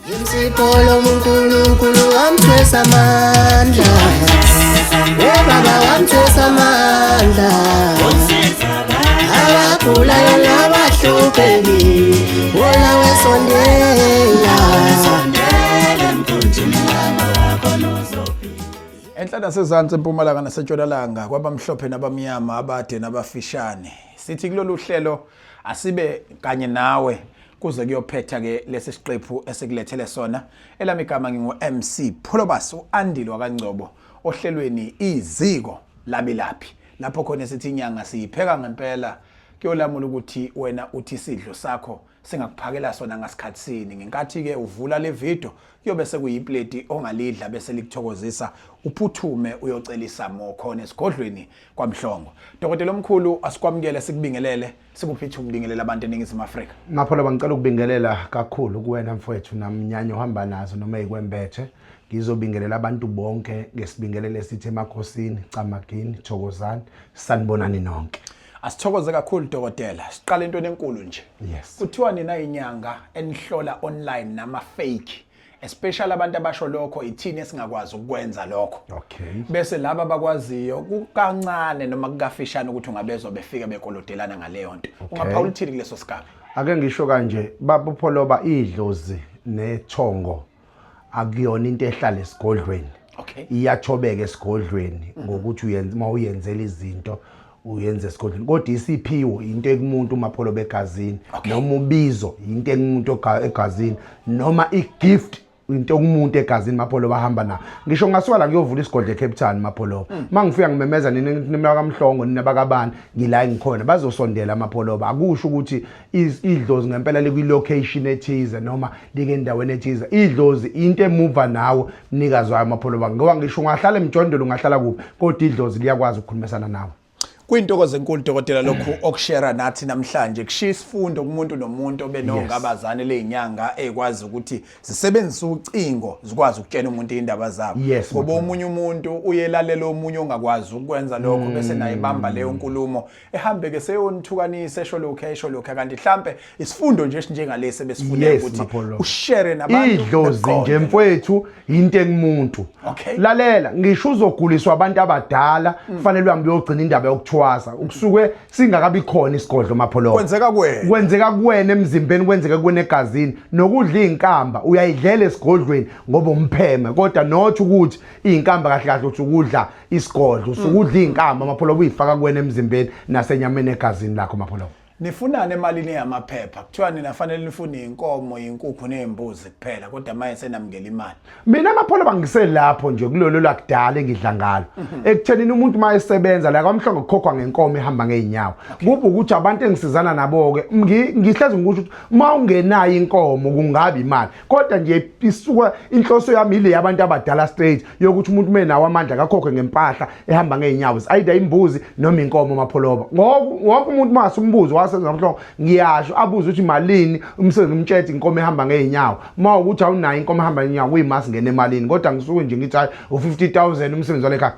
Imsipolo uNkulunkulu wamthwesa amandla. Baba wamthwesa amandla. Abagulayo nabahlupheki wona wesondela. Enhlana sezantsi eMpumalanga naseNtshonalanga kwabamhlophe nabamnyama abade nabafishane. Sithi kulolu hlelo asibe kanye nawe kuze kuyophetha ke lesi siqephu esikulethele sona. Elami igama ngingu-MC Pholobas uAndile waKaNgcobo ohlelweni iziko labelaphi. Lapho khona sithi inyanga siyipheka ngempela kuyolamula ukuthi wena uthi isidlo sakho singakuphakela sona ngasikhathi sini. Ngenkathi ke uvula le video kuyobe sekuyiplate ongalidla bese likuthokozisa uphuthume uyocela isamo khona esigodlweni kwaMhlongo. Dokotela omkhulu asikwamukele sikubingelele sikuphethe ukubingelela abantu eNingizimu Afrika. Ngaphola bangicela ukubingelela kakhulu kuwena mfowethu namnyanyo ohamba nazo noma eyikwembethe. Ngizobingelela abantu bonke ngesibingelele sithi emakhosini, Camagini, Thokozani, sanibonani nonke. Asithokoze kakhulu dokotela. Siqala into enkulu nje. Yes. Kuthiwa nina inyanga enihlola online nama fake. Especially abantu abasho lokho ithini esingakwazi ukwenza lokho. Okay. Bese laba bakwaziyo kukancane noma kukafishana ukuthi ungabezwa befika bekolodelana ngaleyo nto. Ungaphawula uthini kuleso sigaba? Ake ngisho kanje, baba Pholoba idlozi nethongo akuyona into ehlala esigodlweni. Okay. Iyathobeka esigodlweni ngokuthi uyenza mawuyenzela izinto uyenze esigodlweni. Kodwa isiphiwo into ekumuntu uMapholoba egazini noma ubizo into ekumuntu egazini noma igift into kumuntu egazini Mapholoba bahamba na. Ngisho ngasuka la kuyovula isigodle eCape Town Mapholoba. Mangifika ngimemeza nina kaMhlongo nina bakabani ngila ngikhona bazosondela Mapholoba. Akusho ukuthi idlozi ngempela likwi location ethize noma like endaweni ethize. Idlozi into emove nawe mnikazi wayo Mapholoba. Ngoba ngisho ungahlala emjondolo ungahlala kuphi kodwa idlozi liyakwazi ukukhulumisana nawe. Kuyintokozo enkulu dokotela lokhu okushare nathi namhlanje kushiya isifundo kumuntu nomuntu obenongabazane lezinyanga ekwazi ukuthi zisebenzise ucingo zikwazi ukutshena umuntu indaba zabo. Ngoba omunye umuntu uyelalela omunye ongakwazi ukwenza lokho bese naye ibamba leyo nkulumo ehambe ke seyonithukanisa esho lokho kanti mhlambe isifundo nje njengalesi besifune ukuthi ushare nabantu. Idlozi nje mfowethu into ekumuntu. Lalela ngisho uzoguliswa abantu abadala kufanele uhambe uyogcina indaba yokuthwasa ukusuke singakabi khona isigodlo Mapholoba. Kwenzeka kuwena emzimbeni kwenzeka kuwena egazini nokudla izinkamba uyayidlela esigodlweni ngoba umpheme kodwa not ukuthi izinkamba kahle kahle uthi ukudla isigodlo usukudla izinkamba Mapholoba uyifaka kuwena emzimbeni nasenyameni egazini lakho Mapholoba. Nifunana emalini yamaphepha kuthiwa ninafanele nifune inkomo inkukhu nezimbuzi kuphela kodwa manje senamukela imali. Mina Mapholoba ngiselapho nje kulolo lakudala engidla ngalo ekuthenini umuntu mayesebenza la kwaMhlongo ukukhokhwa ngenkomo ehamba ngeenyawo kuba ukuthi abantu engisizana nabo ke ngihlezi ngisho ukuthi mawungenayo inkomo kungabi imali kodwa nje isuka inhloso yami ile yabantu abadala straight yokuthi umuntu menawo amandla akakhokhe ngempahla ehamba ngeenyawo ayida imbuzi noma inkomo Mapholoba wonke umuntu mase umbuzo wasenza ngiyasho abuza ukuthi malini umsebenzi umtshetse inkomo ehamba ngeenyawo mawukuthi awunayo inkomo ehamba ngeenyawo kuyimasi ngene emalini kodwa ngisuke nje ngithi hayi u50,000 umsebenzi wale cha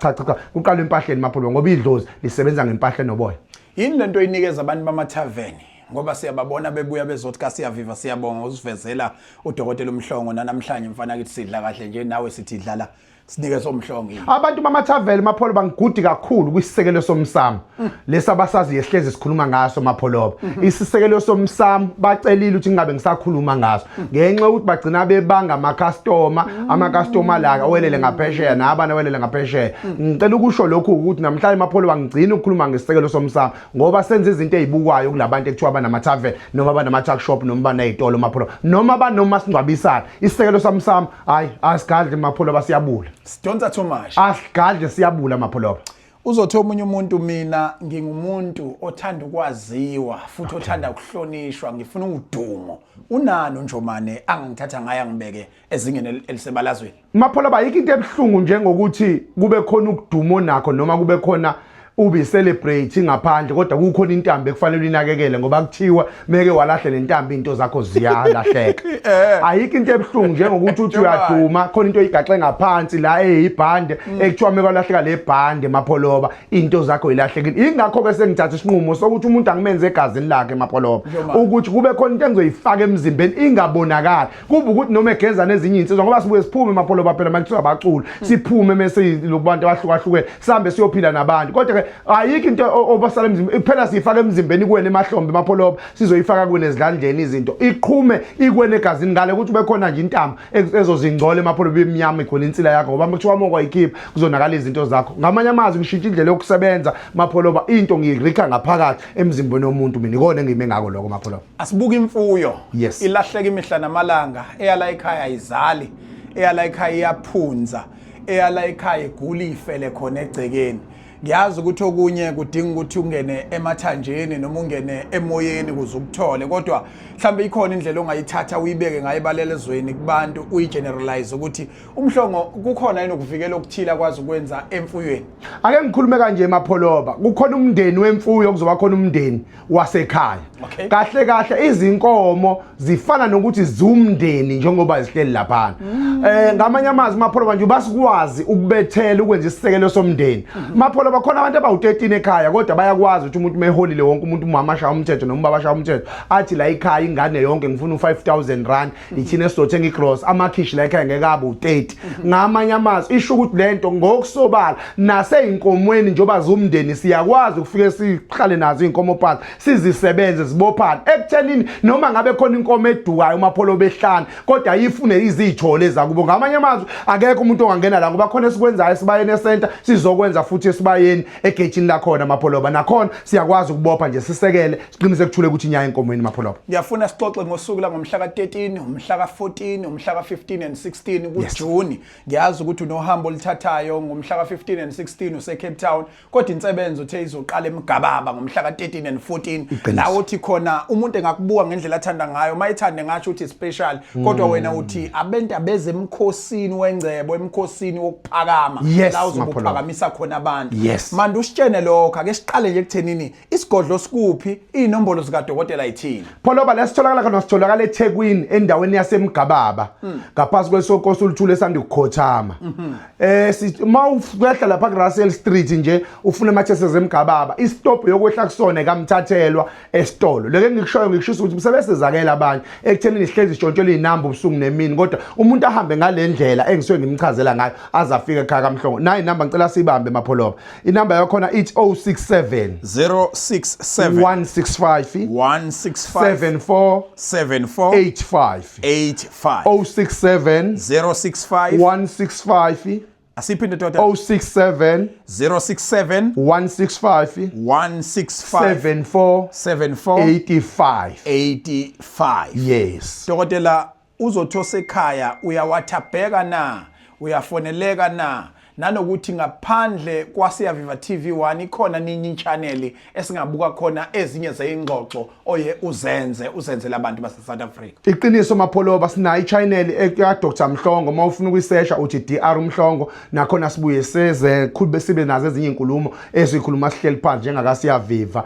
kuqala empahleni Mapholoba ngoba idlozi lisebenza ngempahla enoboya. Yini lento inikeza abantu bama-tavern ngoba siyababona bebuya bezothi ka siyaviva siyabonga usivezela udokotela uMhlongo namhlanje mfana kithi sidla kahle nje nawe sithi idlala sinikeze uMhlongo. Abantu bama-tavern Mapholoba ngigudi kakhulu kwisisekelo somsamo lesabasazi yehlezi sikhuluma ngaso Mapholoba. Isisekelo somsamo bacelile ukuthi ngingabe ngisakhuluma ngaso ngenxa ukuthi bagcina bebanga ama-customer la awelele ngaphesheya nabana awelele ngaphesheya. Ngicela ukusho lokhu ukuthi namhlanje Mapholoba ngigcina ukukhuluma ngesisekelo somsamo ngoba senze izinto ezibukwayo kulabantu ekuthiwa banama-tavern noma banama-tuck shop noma banezitolo Mapholoba noma banomasingcwabisana. Isisekelo somsamo hayi asigadle Mapholoba siyabula. Sidonsa too much. Asigadle siyabula Mapholoba. Uzothi omunye umuntu mina ngingumuntu othanda ukwaziwa futhi othanda ukuhlonishwa ngifuna udumo. Unani uNjomane angithatha ngaya ngibeke ezingeni elisebalazweni. Mapholoba yiki into ebhlungu njengokuthi kube khona ukudumo nakho noma kube khona ube celebrate ngaphandle kodwa kukhona intambo ekufanele inakekele ngoba kuthiwa meke walahla lentambo into zakho ziyalahleka ayikho into ebhlungu njengokuthi uthi uyaduma khona into oyigaxe ngaphansi la eyibhande ekuthiwa meke walahleka lebhande mapholoba into zakho ilahlekile ingakho ke sengithatha isinqumo sokuthi umuntu angimenze egazini lakhe mapholoba ukuthi kube khona into engizoyifaka emzimbeni ingabonakali kube ukuthi noma egeza nezinye insizwa ngoba sibuye siphume mapholoba phela makuthiwa abaculi siphume mase lokubantu abahlukahlukene sihambe siyophila nabantu kodwa ke ayikho into obasala emzimbeni phela siyifaka emzimbeni kuwena emahlombe mapholoba sizoyifaka kuwena ezidlandleni izinto iqhume ikwene egazini ngale ukuthi ube khona nje intamo ezozingcole emapholoba eminyama igcwele insila yakho ngoba makuthiwa moko ayikhipha kuzonakala izinto zakho ngamanye amazwi ngishintsha indlela yokusebenza mapholoba into ngiyirika ngaphakathi emzimbeni womuntu mina ikona engime ngako lokho mapholoba asibuka imfuyo Yes. ilahleka imihla namalanga eyala ekhaya ayizali eyala ekhaya iyaphunza eyala ekhaya igula ifele khona egcekeni ngiyazi ukuthi okunye kudinga ukuthi ungene emathanjeni noma ungene emoyeni ukuze ukuthole kodwa mhlambe ikhona indlela ongayithatha uyibeke ngaye balelezweni kubantu uyigeneralize ukuthi umhlongo kukhona yini ukuvikela okuthila kwazi ukwenza emfuyweni ake ngikhulume kanje emapholoba kukhona umndeni wemfuyo kuzoba khona umndeni wasekhaya Okay. kahle kahle izinkomo zifana nokuthi zumndeni njengoba zihleli lapha ngamanye amazwi mapholoba nje basikwazi ukubethela ukwenza isisekelo somndeni mapholoba khona abantu abawu13 ekhaya kodwa bayakwazi ukuthi umuntu meholile wonke umuntu umama ashaya umthetho noma baba ashaya umthetho athi la ekhaya ingane yonke ngifuna u5000 rand ithina esizothenga igross amakhishi la ekhaya ngeke abe u30 ngamanye amazwi isho ukuthi lento ngokusobala naseyinkomweni njoba zumndeni siyakwazi ukufike sihlale nazo inkomo phansi sizisebenze zibophana ekuthenini noma ngabe khona inkomo edukayo mapholoba ehlana kodwa ayifune izithole zakubo ngamanye amazwi akekho umuntu ongangena la ngoba khona esikwenzayo sibayeni esenta sizokwenza futhi esibayeni egate la khona mapholoba nakhona siyakwazi ukubopha nje sisekele siqinise kuthule ukuthi inyaya enkomweni mapholoba ngiyafuna sixoxe ngosuku la ngomhla ka13 umhla ka14 umhla ka15 and 16 kuJuni ngiyazi ukuthi unohambo olithathayo ngomhla ka15 and 16 use Cape Town kodwa insebenzo uthe izoqala eMgababa ngomhla ka13 and 14 la uthi khona umuntu engakubuka ngendlela athanda ngayo mayithande ngathi uthi special kodwa wena uthi abenta beze emkhosini wengcebo emkhosini wokuphakama la uzobuphakamisa khona abantu manje usitshene lokho ake siqale nje ekuthenini isigodlo sikuphi inombolo zika dokotela ayithini pholoba lesitholakala khona sitholakala eThekwini endaweni yaseMgababa ngaphansi kwesokoso oluthule esandi ukukhothama mawufika lapha kuRussell Street nje ufuna amatheseze eMgababa istop yokwehla kusona kamthathelwa esitolo leke ngikushoyo ngikushisa ukuthi msebesezakela abanye ekuthenini sihlezi ishontshela izinamba ubusuku nemini kodwa umuntu ahambe ngalendlela engisuke ngimchazela ngayo azafika ekhaya kaMhlongo nayi inamba ngicela sibambe mapholoba inamba yakho khona ithi 067 165 74 85 067 165 asiphinde tota 067 165 74 85 yes dokotela uzothosa ekhaya uyawathabheka na uyafoneleka na nanokuthi ngaphandle kwaSiya Viva TV1 ikhona ninyi channel esingabuka khona ezinye zeingxoxo oye uzenze labantu base South Africa iqiniso mapholoba sinayo ichannel eka Dr Mhlongo mawufuna ukuyisesha uthi DR Mhlongo nakhona sibuye seze khube sibe nazo ezinye inkulumo ezikhuluma sihleli phansi njengaka Siya Viva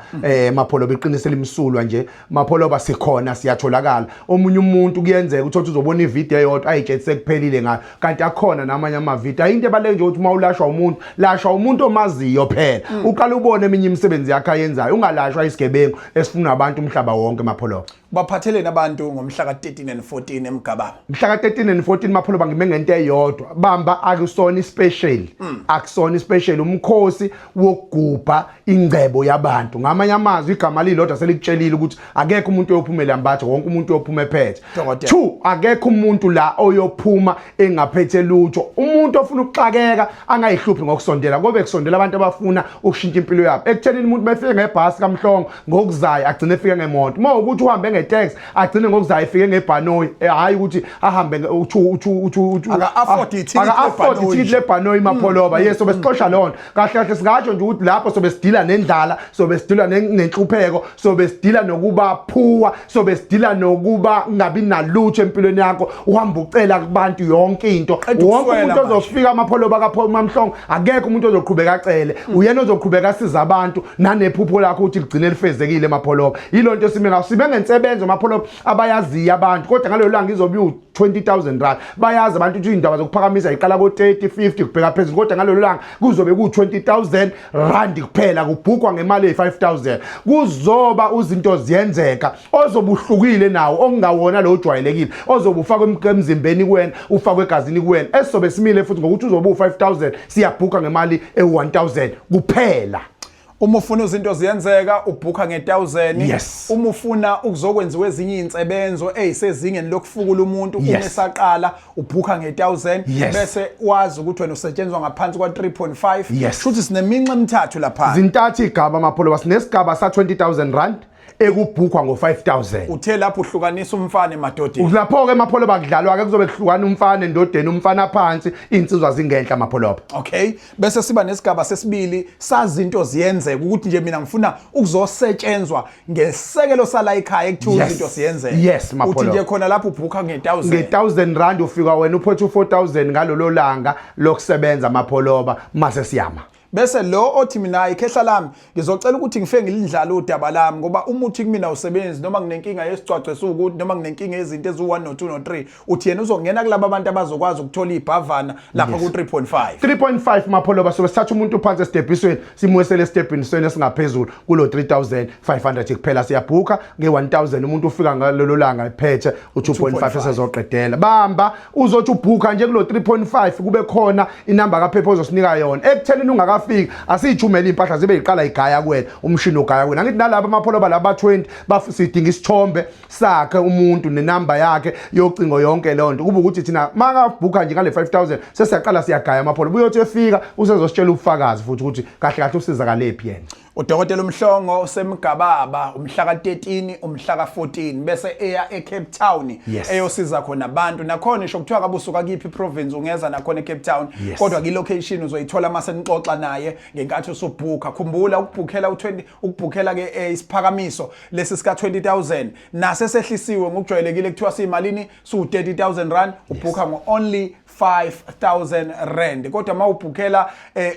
mapholoba iqiniso limsulwa nje mapholoba sikhona siyatholakala omunye umuntu kuyenzeka ukuthi uzobona ivideo eyodwa ayijetse kuphelile ngayo kanti akhona namanye amavideo into ebaleke nje ukuthi mawulashwa umuntu lashwa umuntu omaziyo phela uqala ubone eminye imisebenzi yakhe ayenzayo ungalashwa isigebengu esifuna abantu umhlaba wonke mapholoba baphathelene abantu ngomhla ka13 and 14 eMgababa mhla ka13 and 14 mapholoba ngime ngento eyodwa bamba akusona ispecial akusona ispecial umkhosi wokugubha ingcebo yabantu ngamanye amazwi igama lilodwa selikutshelile ukuthi akekho umuntu oyophumela mbatho wonke umuntu oyophuma ephethe 2 akekho umuntu la oyophuma engaphethe lutho umuntu ofuna ukuxakeka angayihluphi ngokusondela ngoba ekusondela abantu abafuna ukushintsha impilo yabo ekuthenini umuntu befike ngebhasi kaMhlongo ngokuzayo agcine efike ngemoto uma ukuthi uhambe ngetex agcine ngokuzayo efike ngebhanoyi hayi ukuthi ahambe afford ithikithi lebhanoyi mapholoba yes sobe sixosha lona kahle kahle singatsho nje ukuthi lapho sobe sidila nendlala sobe sidila nenhlupheko sobe sidila nokuba phuwa sobe sidila nokuba ngabi nalutho empilweni yakho uhamba ucela kubantu yonke into wonke umuntu ozofika amapholoba kaPaul Mamhlongo akekho umuntu ozoqhubeka acele uyena ozoqhubeka asiza abantu nanephupho lakho ukuthi ligcine lifezekile emapholoba yilo nto sibe ngensebenzo amapholoba abayaziyo abantu kodwa ngalelo langa izobe u20,000 rand bayazi abantu ukuthi indaba zokuphakamisa iqala ko 30 50 kubheka phezulu kodwa ngalelo langa kuzobe ku20,000 rand kuphela kubhukwa ngemali e5000 kuzoba uzinto ziyenzeka ozobuhlukile nawo okungawona lo ojwayelekile ozobufaka emzimbeni kuwena ufakwe egazini kuwena esizobe simile futhi ngokuthi uzobe u5000 siyabhuka ngemali e1000 kuphela. Uma ufuna izinto ziyenzeka ubhuka nge1000 yes. Uma ufuna ukuzokwenziwa ezinye insebenzo ezisezingeni lokufukula umuntu yes. Uma esaqala ubhuka nge1000 yes. Bese wazi ukuthi wena usetshenzwa ngaphansi kwa 3.5 yes. Futhi sineminxa emithathu lapha zintathu igaba amapholoba sinesigaba sa 20,000 rand ekubhukwa ngo5000 uthe lapho uhlukanisa umfana emadodeni lapho ke amapholoba kudlalwa ke kuzobe kuhlukana umfana endodeni umfana phansi insizwa zingenhla amapholoba okay bese siba nesigaba sesibili sazinto ziyenzeka ukuthi nje mina ngifuna ukuzosetshenzwa ngesekelo sala ekhaya ekuthiwa izinto siyenzeka yes mapholoba uthi nje khona lapho ubhuka nge1000 rand ufika wena uphethe u4000 ngalolo langa lokusebenza amapholoba mase siyama bese lo othi mina ikhehla lami ngizocela ukuthi ngifike ngilidlala udaba lami ngoba umuthi kumina usebenzi noma nginenkinga yesicwacwe sukuthi noma nginenkinga ezinto ezi1 no2 no 3 uthi yena uzongena kulabo abantu abazokwazi ukuthola ibhavana lapha ku 3.5 mapholoba sobe sithatha umuntu phansi estebhisweni simuyesele estebhisweni esingaphezulu kulo 3500 kuphela siyabhuka nge1000 umuntu ufika ngalolo langa ephethe u2.5 esezoqedela bamba uzothi ubhuka nje kulo 3.5 kube khona inamba kaPhepho ozosinika yona ekuthenini ungaka afika asijumela impahla zibe iqala igaya kuwena umshini ogaya kuwena ngithi nalabo amapholoba laba 20 basidinga isithombe sakhe umuntu nenamba yakhe yocingo yonke lonto kuba ukuthi thina makabhuka nje ngale 5000 sesiyaqala siyagaya amapholoba uyothi efika usezositshela ubufakazi futhi ukuthi kahle kahle usizakalephi yena udokotela uMhlongo semgababa umhla ka13 umhla ka14 bese eya eCape Town eyosiza khona abantu nakhona isho kuthiwa kabusuka kiphi province ungeza nakhona eCape Town kodwa ki location uzoyithola mase nixoxa naye ngenkathi usubhuka khumbula ukubhukela u20 ukubhukela ke isiphakamiso lesi sika 20000 nase sehlisiwe ngokujwayelekile kuthiwa siyimalini su 30000 rand ubhuka ngo only 5000 rand kodwa mawubhukela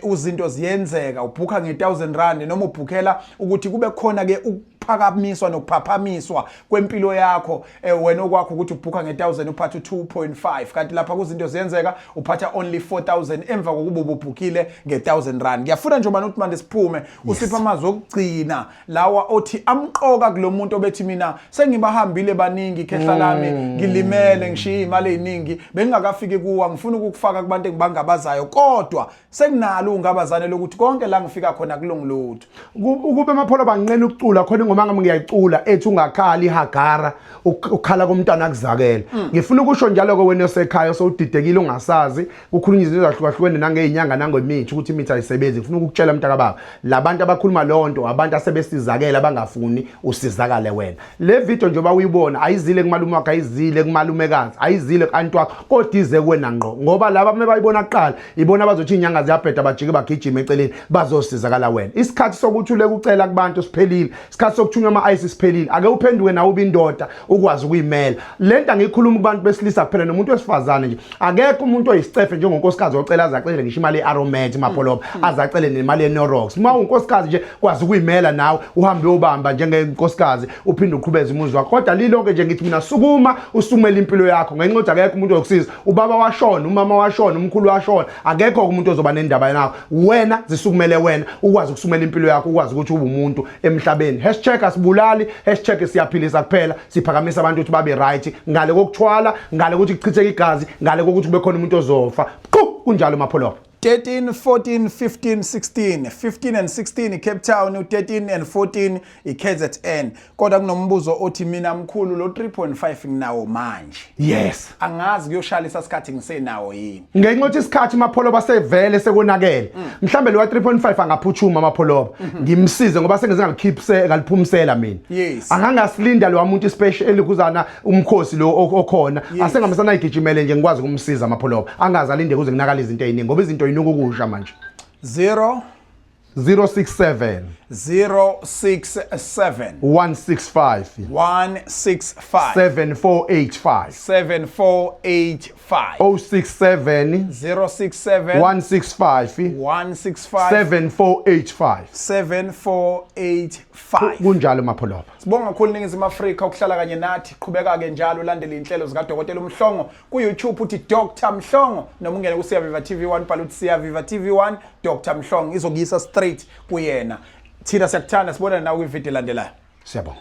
uzinto ziyenzeka ubhuka nge1000 rand noma ubhukela ukuthi kube khona ke ukuphakamiswa nokuphaphamiswa kwempilo yakho wena okwakho ukuthi ubhuka nge1000 uphatha 2.5 kanti lapha kuzinto ziyenzeka uphatha only 4000 emva kokuba ububhukile nge1000 rand ngiyafuna nje manje ukuthi manje siphume usipha amazwi okugcina lawa othi amqoka kulomuntu obethi mina sengibahambile baningi ikhehla lami ngilimele ngishiya imali eziningi bengingakafiki kuwa ngifuna ukukufaka kubantu engibangabazayo kodwa sekunalo ungabazane lokuthi konke la ngifika khona kulungilutho ukube amapholoba nqena ukucula khona ngoma ngami ngiyacula ethi ungakhali ihagara ukukhala komntana akuzakela ngifuna ukusho njalo ke wena osekhaya sowudidekile ungasazi ukukhulunywa izinto ezahlukahlukene nangeinyanga nangemithi ukuthi imithi ayisebenzi ngifuna ukukutshela mntaka baba labantu abakhuluma lonto abantu asebesizakela abangafuni usizakale wena le video njengoba uyibona ayizile kumalume wakhe ayizile kumalumekazi ayizile kanti wakho kodwa ize kuwena ngqo ngoba laba mebayibona kuqala ibona bazothi inyanga ziyabheda bajike bagijima eceleni bazosizakala wena isikhathi sokuthi ule kucela kubantu siphelile isikhathi sokuthunywa ama-ice siphelile ake uphenduke nawe ubindoda ukwazi ukuyimela lento angikhuluma kubantu besilisa kuphela nomuntu wesifazane nje akekho umuntu oyisicefe njengonkosikazi ocela azacele ngisho imali ye-aromat mapholoba azacele nemali ye-Norox uma unkosikazi nje kwazi ukuyimela nawe uhambe uyobamba njengenkosikazi uphinde uqhubeze umuzi wakho kodwa lilonke nje ngithi mina sukuma usumela impilo yakho ngenxa ukuthi akekho umuntu ozokusiza ubaba washona umama washona umkhulu washona akekho umuntu ozoba nendaba nawe wena zisukumele wena ukwazi ukusumela impilo yakho ukwazi ukuthi ube umuntu emhlabeni #asibulali #siyaphilisa kuphela siphakamisa abantu ukuthi babe right ngale kokuthwala ngale ukuthi kuchitheke igazi ngale kokuthi kube khona umuntu ozofa kunjalo mapholoba. 13, 14, 15, 16. 15 and 16 Cape Town, 13 and 14 KZN. Kodwa kunombuzo othi mina mkhulu lo 3.5 nginawo manje. Yes. Angazi kuyoshalisa isikhathi ngisenawo yini. Ngenxa yokuthi isikhathi mapholoba sevele sekonakele. Mhlambe lo wa 3.5 angaphuthuma amapholoba. Ngimsize ngoba sengeze ngalikhipse ngaliphumsela mina. Yes. Angangasilinda lo umuntu special kuzana umkhosi lo okhona. Asengamsana igijimele nje ngikwazi ukumsiza amapholoba. Angazi alinde kuze kunakala izinto eziningi ngoba izinto inukukusha manje. 067 067 165 7485 7485 067 067 165 7485 7485 kunjalo mapholoba. Sibonga kakhulu Ningizimu Afrika ukuhlala kanye nathi. Qhubeka ke njalo ulandele inhlelo zika Dr. Mhlongo ku YouTube uthi Dr. Mhlongo noma ungene ku Siyaviva TV1 bhala uthi Siyaviva TV1 Dr. Mhlongo izokuyisa straight kuyena. Thina siyakuthanda sibona nawe kwivideo elandelayo. Siyabonga.